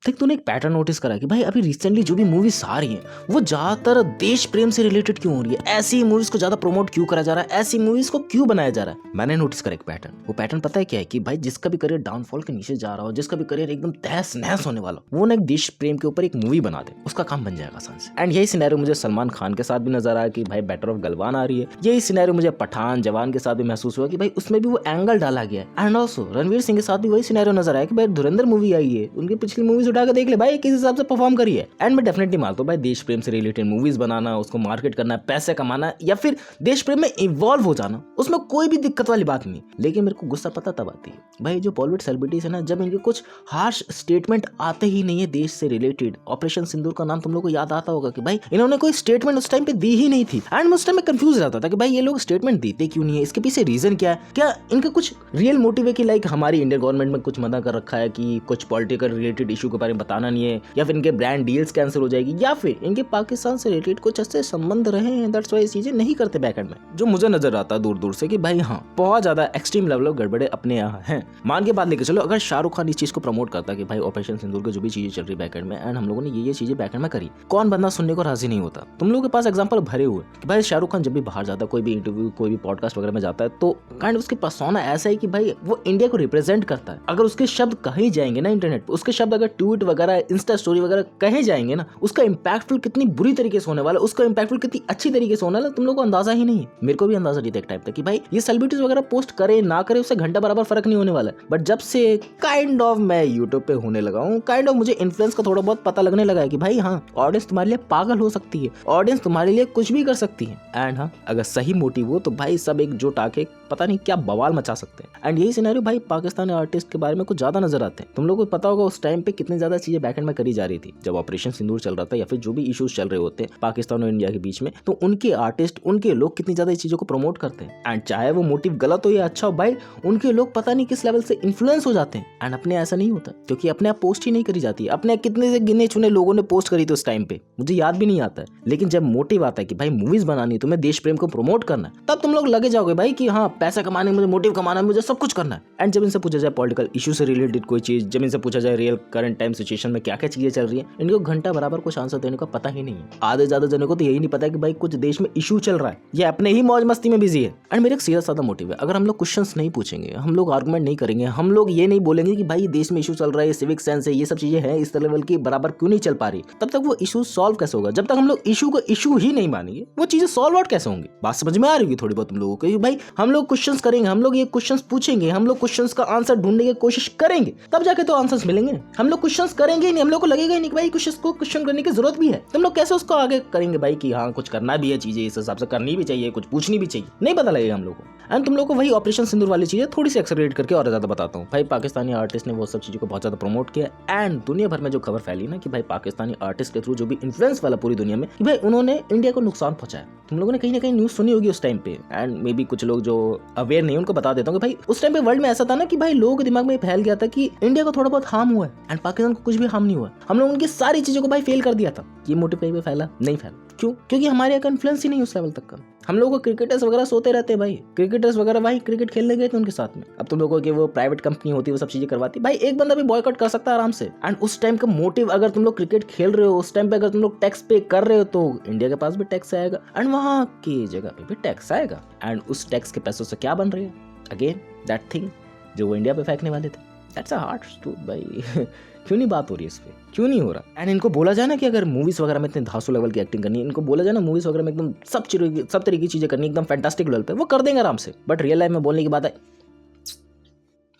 देख तूने एक पैटर्न नोटिस करा कि भाई अभी रिसेंटली जो भी मूवीज आ रही हैं वो ज्यादातर देश प्रेम से रिलेटेड क्यों हो रही है, ऐसी मूवीज को ज्यादा प्रमोट क्यों करा जा रहा है, ऐसी मूवीज को क्यों बनाया जा रहा है। मैंने नोटिस करा एक पैटर्न, वो पैटर्न पता है क्या है कि भाई जिसका भी करियर डाउनफॉल के नीचे जा रहा हो, जिसका भी करियर एकदम तहस नहस होने वाला, वो ना एक देश प्रेम के ऊपर एक मूवी बना दे, उसका काम बन जाएगा आसान से। एंड यही सिनेरियो मुझे सलमान खान के साथ भी नजर आया कि भाई बेटर ऑफ गलवान आ रही है। यही सिनेरियो मुझे पठान जवान के साथ भी महसूस हुआ कि भाई उसमें भी वो एंगल डाला गया है। एंड ऑल्सो रणवीर सिंह के साथ भी वही सिनेरियो नजर आया कि भाई धुरंधर मूवी आई है, उनकी पिछली मूवीज उठा के देख ले भाई किस हिसाब से परफॉर्म करी है। एंड मैं डेफिनेटली मानता हूँ भाई देश प्रेम से रिलेटेड मूवीज बनाना, उसको मार्केट करना, पैसे कमाना या फिर देश प्रेम में इन्वॉल्व हो जाना, उसमें कोई भी दिक्कत वाली बात नहीं। लेकिन मेरे को गुस्सा पता तब आती है भाई जो बॉलीवुड सेलिब्रिटीज है ना, जब इनके कुछ हार्श स्टेटमेंट आते ही नहीं है देश से रिलेटेड। ऑपरेशन सिंदूर का नाम तुम लोग को याद आता होगा कि भाई इन्होंने कोई स्टेटमेंट उस टाइम पे दी ही नहीं थी। एंड उस टाइम में कंफ्यूज रहता था कि भाई ये लोग स्टेटमेंट देते क्यों नहीं है, इसके पीछे रीजन क्या है, क्या इनका कुछ रियल मोटिव है कि लाइक हमारी इंडियन गवर्नमेंट में कुछ मना कर रखा है कि कुछ पॉलिटिकल रिलेटेड इशू के बारे में बताना नहीं है, या फिर इनके ब्रांड डील्स कैंसिल हो जाएगी, या फिर इनके पाकिस्तान से रिलेटेड कुछ ऐसे संबंध रहे हैं, दैट्स व्हाई चीजें नहीं करते बैकएंड में। जो मुझे नजर आता दूर दूर से कि भाई हाँ बहुत ज्यादा एक्सट्रीम लेवल ऑफ गड़बड़े अपने यहाँ हैं। मान के बात लेके चलो, अगर शाहरुख खान इस चीज को प्रमोट करता कि भाई ऑपरेशन सिंदूर की जो भी चीजें चल रही बैकएंड में एंड हम लोगों ने ये चीजें बैकएंड में करी, कौन बंदा सुनने को राजी नहीं होता। तुम लोगों के पास एग्जांपल भरे हुए कि भाई शाहरुख खान जब भी बाहर जाता है, कोई भी इंटरव्यू कोई भी पॉडकास्ट वगैरह में जाता है, तो काइंड उसके पर्सोना ऐसा है कि भाई वो इंडिया को रिप्रेजेंट करता है। अगर उसके शब्द कहीं जाएंगे ना इंटरनेट पे, उसके शब्द अगर ट्वीट वगैरह इंस्टा स्टोरी वगैरह कहीं जाएंगे ना, उसका इंपैक्टफुल कितनी बुरी तरीके से होने वाला, उसका इंपैक्टफुल कितनी अच्छी तरीके से होने वाला, तुम लोग को अंदाजा ही नहीं है। मेरे को भी अंदाजा नहीं था एक टाइप तक कि भाई ये सेलिब्रिटीज वगैरह पोस्ट करे ना करे उससे घंटा बराबर फर्क नहीं होने वाला है। बट जब से काइंड ऑफ मैं यूट्यूब पे होने लगा हूँ, काइंड ऑफ मुझे इन्फ्लुएंस का थोड़ा बहुत पता लगने लगा है कि भाई हाँ ऑडियंस तुम्हारे लिए पागल हो सकती है, ऑडियंस तुम्हारे लिए कुछ भी कर सकती है। एंड हाँ अगर सही मोटिव हो तो भाई सब एकजुट आके पता नहीं क्या बवाल मचा सकते हैं। एंड यही सिनेरियो भाई पाकिस्तानी आर्टिस्ट के बारे में कुछ ज्यादा नजर आते हैं। तुम लोगों को पता होगा उस टाइम पे कितनी ज्यादा चीजें बैकएंड में करी जा रही थी जब ऑपरेशन सिंदूर चल रहा था, या फिर जो भी इश्यूज चल रहे होते हैं पाकिस्तान और इंडिया के बीच में, तो उनके आर्टिस्ट उनके लोग कितनी ज्यादा इस चीजों को प्रमोट करते हैं। एंड चाहे वो मोटिव गलत हो या अच्छा हो, भाई उनके लोग पता नहीं किस लेवल से इन्फ्लुएंस हो जाते हैं। एंड अपने ऐसा नहीं होता क्योंकि अपने आप पोस्ट ही नहीं करी जाती। अपने कितने से गिने चुने लोगों ने पोस्ट करी थी उस टाइम पे, मुझे याद भी नहीं आता है। लेकिन जब मोटिव आता है कि भाई मूवीज बनानी, तुम्हें देश प्रेम को प्रमोट करना है, तब तुम लोग लगे जाओगे भाई कि हाँ पैसा कमाने, मुझे मोटिव कमाना है, मुझे सब कुछ करना है। एंड जब इनसे पूछा जाए पॉलिटिकल इशू से रिलेटेड कोई चीज, जब इनसे पूछा जाए रियल करंट टाइम सिचुएशन में क्या क्या चीजें चल रही है, इनको घंटा बराबर कुछ आंसर देने का पता ही नहीं है। आधे ज्यादा जनों को तो यही नहीं पता कि भाई कुछ देश में इशू चल रहा है, ये अपने ही मौज मस्ती में बिजी है। एंड मेरा एक सीधा साधा मोटिव है, अगर हम लोग क्वेश्चंस नहीं पूछेंगे, हम लोग आर्गुमेंट नहीं करेंगे, हम लोग ये नहीं बोलेंगे कि भाई देश में इशू चल रहा है, सिविक सेंस है, ये सब चीजें हैं, इस लेवल की बराबर क्यों नहीं चल पा रही, तब तक वो इशू सॉल्व कैसे होगा। जब तक हम लोग इशू को इशू ही नहीं मानेंगे, वो चीजें सॉल्व आउट कैसे होंगी। बात समझ में आ रही होगी थोड़ी बहुत तुम लोगों को। भाई हम लोग क्वेश्चंस करेंगे, हम लोग ये क्वेश्चंस पूछेंगे, हम लोग क्वेश्चंस का आंसर ढूंढने की कोशिश करेंगे, तब जाके तो आंसर्स मिलेंगे। हम लोग क्वेश्चंस करेंगे ही नहीं, हम लोग को लगेगा ही नहीं कि भाई क्वेश्चंस को क्वेश्चन करने की जरूरत भी है, तुम लोग कैसे उसको आगे करेंगे भाई कि हाँ कुछ करना भी है, चीजें इस हिसाब से करनी भी चाहिए, कुछ पूछनी भी चाहिए, नहीं पता लगेगा हम लोग को। एंड तुम लोग को वही ऑपरेशन सिंदूर वाली चीजें थोड़ी सी एक्सेलरेट करके और ज्यादा बताता हूँ। भाई पाकिस्तानी आर्टिस्ट ने वो सब चीजों को बहुत ज्यादा प्रमोट किया एंड दुनिया भर में जो खबर फैली ना कि भाई पाकिस्तानी आर्टिस्ट के थ्रू जो भी इन्फ्लुएंस वाला पूरी दुनिया में कि भाई उन्होंने इंडिया को नुकसान पहुंचाया। तुम लोगों ने कहीं ना कहीं न्यूज सुनी होगी उस टाइम पे, एंड मे बी कुछ लोग जो अवेयर नहीं उनको बता देता हूँ कि भाई उस टाइम पे वर्ल्ड में ऐसा था ना कि भाई लोगों के दिमाग में फैल गया था कि इंडिया को थोड़ा बहुत हार्म हुआ है एंड पाकिस्तान को कुछ भी हार्म नहीं हुआ। हम लोग उनकी सारी चीजों को भाई फेल कर दिया था। ये मोटिव कहीं पे फैला नहीं फैला, क्यों? क्योंकि हमारे यहाँ का इन्फ्लुएंस ही नहीं उस लेवल तक का। हम लोगों को क्रिकेटर्स वगैरह सोते रहते हैं भाई, क्रिकेटर्स वगैरह भाई क्रिकेट खेलने गए थे उनके साथ में। अब तुम लोगों की वो प्राइवेट कंपनी होती है, वो सब चीजें करवाती, भाई एक बंदा भी बॉयकॉट कर सकता है आराम से। एंड उस टाइम का मोटिव, अगर तुम लोग क्रिकेट खेल रहे हो उस टाइम पे, अगर तुम लोग टैक्स पे कर रहे हो तो इंडिया के पास भी टैक्स आएगा एंड वहां की जगह पे भी टैक्स आएगा। एंड उस टैक्स के पैसों से क्या बन रही है, अगेन दैट थिंग जो वो इंडिया पे फेंकने वाले थे। दैट्स अ हार्ड ट्रूथ भाई। क्यों नहीं बात हो रही है इस पे, क्यों नहीं हो रहा। एंड इनको बोला जाए ना कि अगर मूवीज वगैरह में इतने धांसू लेवल की एक्टिंग करनी है, इनको बोला जाए ना मूवीज वगैरह में एकदम सब तरीके की चीजें करनी, एकदम फैंटास्टिक लेवल पे, वो कर देंगे आराम से। बट रियल लाइफ में बोलने की बात है,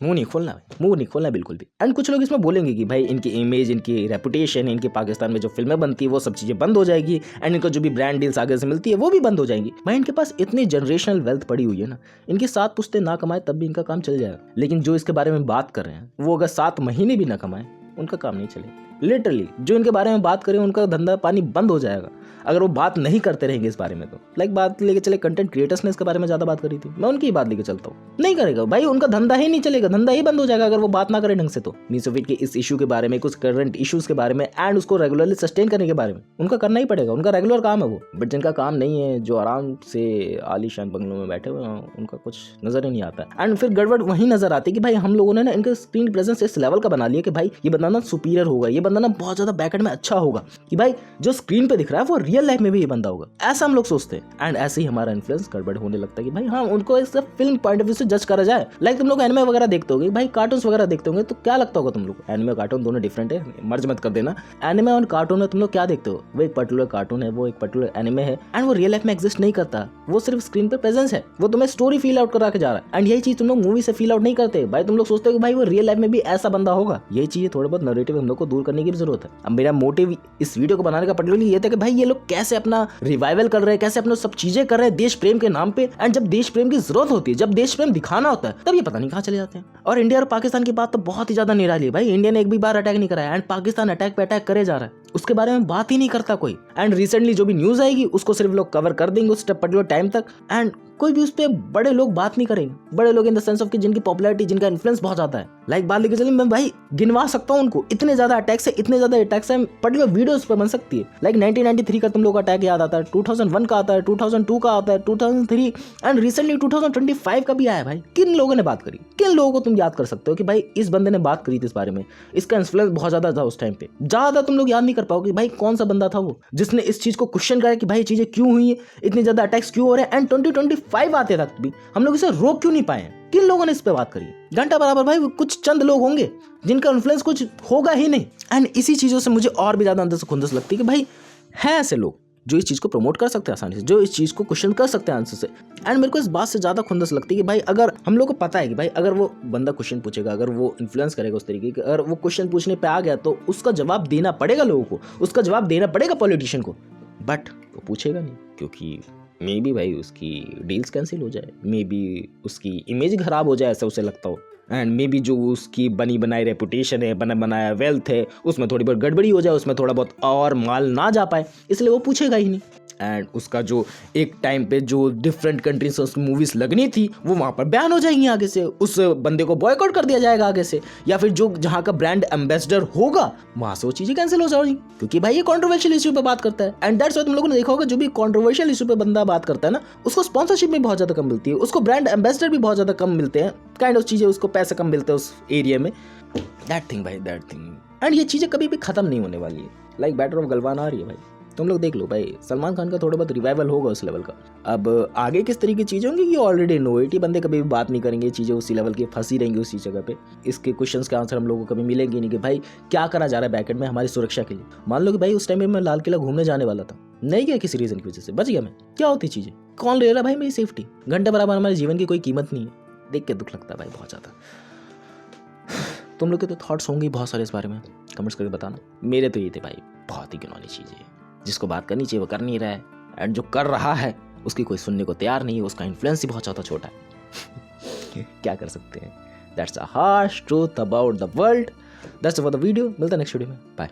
मुंह नहीं खोलना बिल्कुल भी। एंड कुछ लोग इसमें बोलेंगे कि भाई इनकी इमेज, इनकी रेपुटेशन, इनकी पाकिस्तान में जो फिल्में बनती है वो सब चीजें बंद हो जाएगी एंड इनको जो भी ब्रांड डील्स आगे से मिलती है वो भी बंद हो जाएंगी। भाई इनके पास इतनी जनरेशनल वेल्थ पड़ी हुई है ना, इनके 7 पुश्ते ना कमाए तब भी इनका काम चल जाएगा। लेकिन जो इसके बारे में बात कर रहे हैं वो अगर 7 महीने भी ना कमाए उनका काम नहीं चलेगा। लिटरली जो इनके बारे में बात करें उनका धंधा पानी बंद हो जाएगा अगर वो बात नहीं करते रहेंगे इस बारे में। तो लाइक बात लेके चले, कंटेंट क्रिएटर्स ने इसके बारे में ज्यादा बात करी थी, मैं उनकी ही बात लेके चलता हूँ। नहीं करेगा भाई, उनका धंधा ही नहीं चलेगा, धंधा ही बंद हो जाएगा अगर वो बात ना करे ढंग से। तो मीसोफिट के इस इशू के बारे में, कुछ करंट इश्यूज के बारे में एंड उसको रेगुलरली सस्टेन करने के बारे में उनका करना ही पड़ेगा, उनका रेगुलर काम है वो। बट जिनका काम नहीं है, जो आराम से आलीशान बंगलों में बैठे हुए हैं, उनका कुछ नजर ही नहीं आता। एंड फिर गड़बड़ वही नजर आती है कि भाई हम लोगों ने ना इनका स्क्रीन प्रेजेंस इस लेवल का बना लिया कि भाई ये बंदा ना सुपीरियर होगा, ये बंदा बंदा ना बहुत ज्यादा बैकएंड में अच्छा होगा कि भाई जो स्क्रीन पे दिख रहा है वो रियल लाइफ में भी ये बंदा होगा, ऐसा हम लोग सोचते हैं। एंड ऐसे ही हमारा इन्फ्लुएंस गड़बड़ होने लगता है कि भाई हाँ उनको एक फिल्म पॉइंट ऑफ व्यू से जज करा जाए। लाइक तुम लोग एनिमे वगैरह देखते होगे भाई, कार्टून वगैरह देखते होंगे, तो क्या लगता होगा तुम लोग? एनिमे और कार्टून दोनों डिफरेंट है, मर्ज मत कर देना। एनिमे और कार्टून में तुम लोग क्या देखते हो? वो एक पर्टिकुलर कार्टून है, वो एक पर्टिकुलर एनिमे है एंड वो रियल लाइफ में एग्जिस्ट नहीं करता, वो सिर्फ स्क्रीन पे प्रेजेंस है, वो तुम्हें स्टोरी फील आउट करा के जा रहा है। एंड यही चीज तुम लोग मूवी से फील आउट नहीं करते भाई, तुम लोग सोचते हो कि भाई वो रियल लाइफ में भी ऐसा बंदा होगा। यही चीजें थोड़ा बहुत नैरेटिव हम लोग को दूर करने की भी जरूरत है। अब मेरा मोटिव इस वीडियो को बनाने का पर्टिकुलरली ये था कि भाई ये लोग कैसे अपना रिवाइवल कर रहे हैं, कैसे अपना सब चीजें कर रहे हैं देश प्रेम के नाम पे। एंड जब देश प्रेम की जरूरत होती है, जब देश प्रेम दिखाना होता है, तब ये पता नहीं कहाँ चले जाते हैं। और इंडिया और पाकिस्तान की बात तो बहुत ही ज्यादा निराली है भाई। इंडिया ने एक भी बार अटैक नहीं कराया एंड पाकिस्तान अटैक पे अटैक करे जा रहा है, उसके बारे में बात ही नहीं करता कोई। एंड रिसेंटली जो भी न्यूज आएगी उसको सिर्फ लोग कवर कर देंगे उस पर्टिकुलर टाइम तक एंड कोई भी उस पर बड़े लोग बात नहीं करेंगे। बड़े लोग इन द सेंस ऑफ कि जिनकी पॉपुलैरिटी, जिनका इन्फ्लुएंस बहुत ज्यादा है। लाइक बात लेके चलिए, मैं भाई गिनवा सकता हूँ उनको, इतने ज्यादा अटैक्स है, इतने ज्यादा अटैक्स है, पर्टिकुलर वीडियोस पे बन सकती है। लाइक 1993 का तुम लोग अटैक याद आता है, 2001 का आता है, 2002 का आता है, 2003 एंड रिसेंटली 2025 का भी आया। भाई किन लोगों ने बात करी? किन लोगों को तुम याद कर सकते हो कि भाई इस बंदे ने बात करी थी इस बारे में, इसका इन्फ्लुएंस बहुत ज्यादा था उस टाइम पे? ज्यादा तुम लोग याद नहीं कर पाओगे भाई कौन सा बंदा था वो जिसने इस चीज को क्वेश्चन करा कि भाई चीजें क्यों हुई है, इतने ज्यादा अटैक्स क्यों हो रहे हैं। एंड 2025 आते तक भी हम लोग इसे रोक क्यों नहीं पाए? किन लोगों ने इस पे बात करी? घंटा बराबर भाई कुछ चंद लोग होंगे जिनका इन्फ्लुएंस कुछ होगा ही नहीं। एंड इसी चीजों से मुझे और भी ज्यादा अंदर से खुंदस लगती है कि भाई है ऐसे लोग जो इस चीज को प्रमोट कर सकते हैं आसानी से, जो इस चीज को क्वेश्चन कर सकते हैं आंसर से। एंड मेरे को इस बात से ज्यादा खुंदस लगती है कि भाई अगर हम लोग को पता है कि भाई अगर वो बंदा क्वेश्चन पूछेगा, अगर वो इन्फ्लुएंस करेगा उस तरीके की, अगर वो क्वेश्चन पूछने पे आ गया तो उसका जवाब देना पड़ेगा लोगों को, उसका जवाब देना पड़ेगा पॉलिटिशियन को। बट वो पूछेगा नहीं क्योंकि मे बी भाई उसकी डील्स कैंसिल हो जाए, मे बी उसकी इमेज खराब हो जाए, ऐसा उसे लगता हो। एंड मे बी जो उसकी बनी बनाई रेपुटेशन है, बना बनाया वेल्थ है, उसमें थोड़ी बहुत गड़बड़ी हो जाए, उसमें थोड़ा बहुत और माल ना जा पाए, इसलिए वो पूछेगा ही नहीं। एंड उसका जो एक टाइम पे जो डिफरेंट कंट्रीज से मूवीज लगनी थी वो वहां पर बैन हो जाएंगी आगे से, उस बंदे को बॉयकॉट कर दिया जाएगा आगे से, या फिर जो जहां का ब्रांड एम्बेसडर होगा वहां से वो चीजें कैंसिल हो जाएंगी क्योंकि भाई ये कंट्रोवर्शियल इशू पे बात करता है। एंड दैट्स व्हाई तुम लोगों ने देखा होगा जो भी कंट्रोवर्शियल इशू पे बंदा बात करता है ना, उसको स्पॉन्सरशिप में बहुत ज्यादा कम मिलती है, उसको ब्रांड एम्बेसडर भी बहुत ज्यादा कम मिलते हैं, काइंड ऑफ चीजें, उसको पैसे कम मिलते हैं उस एरिया में। दैट थिंग भाई, दैट थिंग। एंड ये चीजें कभी भी खत्म नहीं होने वाली है। लाइक बैटर ऑफ गलवान आ रही है भाई, तुम लोग देख लो भाई, सलमान खान का थोड़ा बहुत रिवाइवल होगा उस लेवल का। अब आगे किस तरीके की चीजें होंगी ये ऑलरेडी नो इट, बंदे कभी भी बात नहीं करेंगे, चीजें उसी लेवल की फंसी रहेंगी उसी जगह पे। इसके क्वेश्चंस के आंसर हम लोगों को कभी मिलेंगे नहीं कि भाई क्या करा जा रहा है बैकेंड में हमारी सुरक्षा के लिए। मान लो कि भाई उस टाइम में मैं लाल किला घूमने जाने वाला था, नहीं गया किसी रीजन की वजह से, बच गया मैं, क्या होती चीजें, कौन ले रहा भाई मेरी सेफ्टी? घंटे बराबर हमारे जीवन की कोई कीमत नहीं है। देख के दुख लगता है भाई बहुत ज्यादा। तुम लोग के तो थॉट्स होंगे बहुत सारे इस बारे में, कमेंट्स करके बताना। मेरे तो ये थे भाई, बहुत ही घिनौनी चीजें, जिसको बात करनी चाहिए वो कर नहीं रहा है, एंड जो कर रहा है उसकी कोई सुनने को तैयार नहीं है, उसका इन्फ्लुएंस ही बहुत ज़्यादा छोटा है। क्या कर सकते हैं? That's a harsh truth about the world. That's for the video, मिलता है नेक्स्ट वीडियो में, बाय।